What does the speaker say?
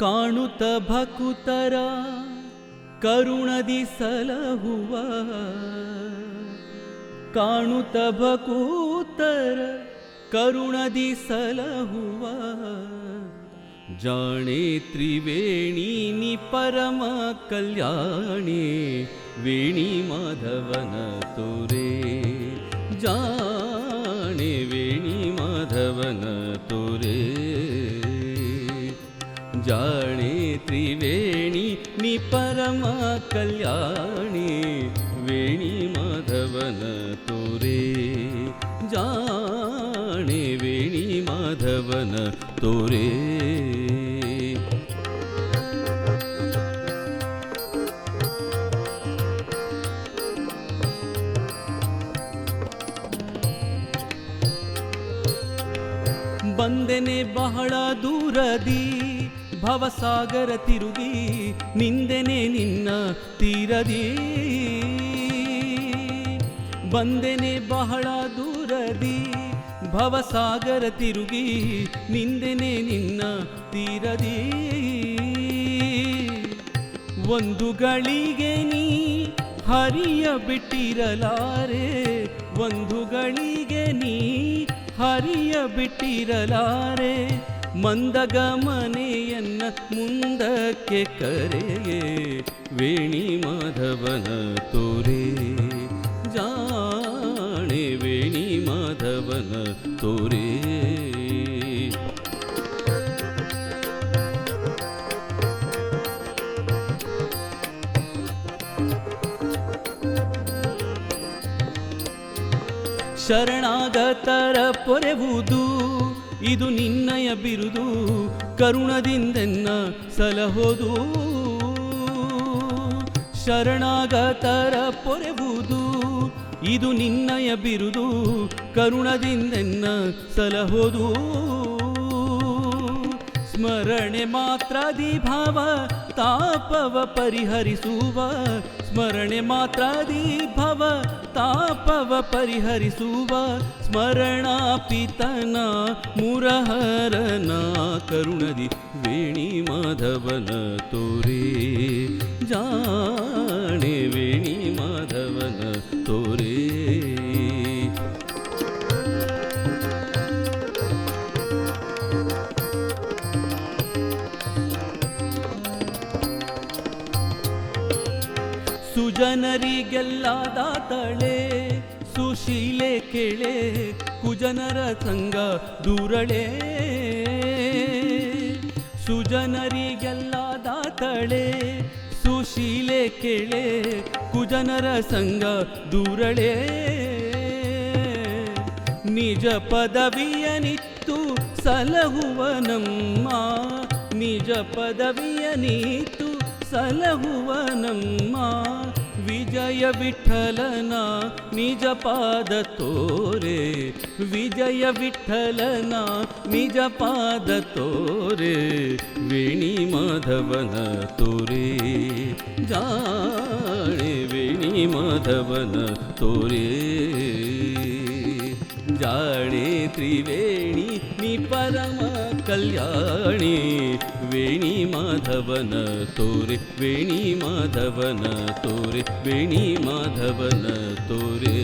ಕಾಣುತ್ತ ಭಕುತರ ಕರುಣದಿ ಸಲಹುವ, ಕಾಣುತ್ತ ಭಕುತರ ಕರುಣದಿ ಸಲಹುವ, ಜಾಣೆ ತ್ರಿವೇಣಿ ನಿ ಪರಮ ಕಲ್ಯಾಣಿ ವೇಣಿ ಮಾಧವನ ತೋರೆ, ಜಾಣೆ ವೇಣಿ ಮಾಧವನ ತೋರೆ, ಜಾಣೆ ತ್ರಿವೇಣಿ ನಿ ಪರಮ ಕಲ್ಯಾಣಿ ವೇಣಿ ಮಾಧವನ ತೋರೆ, ಜಾಣೆ ವೇಣಿ ಮಾಧವನ ತೋರೆ. ಬಂದೆನೆ ಬಹಳ ದೂರದಿ ಭವಸಾಗರ ತಿರುಗಿ, ನಿಂದೆನೆ ನಿನ್ನ ತೀರದಿ. ಬಂದೆನೆ ಬಹಳ ದೂರದಿ ಭವಸಾಗರ ತಿರುಗಿ, ನಿಂದೆನೆ ನಿನ್ನ ತೀರದಿ. ಒಂದು ಗಳಿಗೆ ನೀ ಹರಿಯ ಬಿಟ್ಟಿರಲಾರೆ, ಒಂದು ಗಳಿಗೆ ನೀ ಹರಿಯ ಬಿಟ್ಟಿರಲಾರೆ, ಮಂದಗಮನೆಯನ್ನ ಮುಂದಕ್ಕೆ ಕರೆಯೇ ವೇಣಿ ಮಾಧವನ ತೋರೆ, ಜಾಣೆ ವೇಣಿ ಮಾಧವನ ತೋರೆ. ಶರಣಾಗತರ ಪೊರೆವುದು ಇದು ನಿನ್ನಯ ಬಿರುದು, ಕರುಣದಿಂದೆನ್ನ ಸಲಹೋದು. ಶರಣಾಗತರ ಪೊರೆವುದು ಇದು ನಿನ್ನಯ ಬಿರುದು, ಕರುಣದಿಂದೆನ್ನ ಸಲಹೋದು. ಸ್ಮರಣೆ ಮಾತ್ರದಿ ಭಾವ ತಾಪವ ಪರಿಹರಿಸುವ, ಸ್ಮರಣೆ ಮಾತ್ರದಿ ಭವ ತಾಪವ ಪರಿಹರಿಸುವ, ಸ್ಮರಣಾಪಿತನ ಮುರಹರನ ಕರುಣದಿ ವೇಣಿ ಮಾಧವನ ತೋರೆ, ಜಾಣೆ ವೇಣಿ ಮಾಧವನ ತೋರೆ. ಸುಜನರಿಗೆಲ್ಲ ದಾತಳೆ ಸುಶೀಲೆ ಕೆಳೆ, ಕುಜನರ ಸಂಗ ದೂರಳೆ. ಸುಜನರಿಗೆಲ್ಲ ದಾತಳೆ ಸುಶೀಲೆ ಕೆಳೆ, ಕುಜನರ ಸಂಗ ದೂರಳೆ. ನಿಜ ಪದವಿಯನಿತ್ತು ಸಲಹುವ ನಮ್ಮ, ನಿಜ ಪದವಿಯನಿತ್ತು ಸಲಹುವ ನಮ್ಮ, ವಿಜಯ ವಿಠಲನ ನಿಜ ಪಾದ ತೋರೆ, ವಿಜಯ ವಿಠಲನ ನಿಜ ಪಾದ ತೋರೆ, ವೇಣಿ ಮಾಧವನ ತೋರೆ, ಜಾಣೆ ವೇಣಿ ಮಾಧವನ ತೋರೆ. ಜಾಣೆ ತ್ರಿವೇಣಿ ನಿ ಪರಮ ಕಲ್ಯಾಣಿ ವೇಣಿ ಮಾಧವನ ತೋರೆ, ವೇಣಿ ಮಾಧವನ ತೋರೆ, ವೇಣಿ ಮಾಧವನ ತೋರೆ.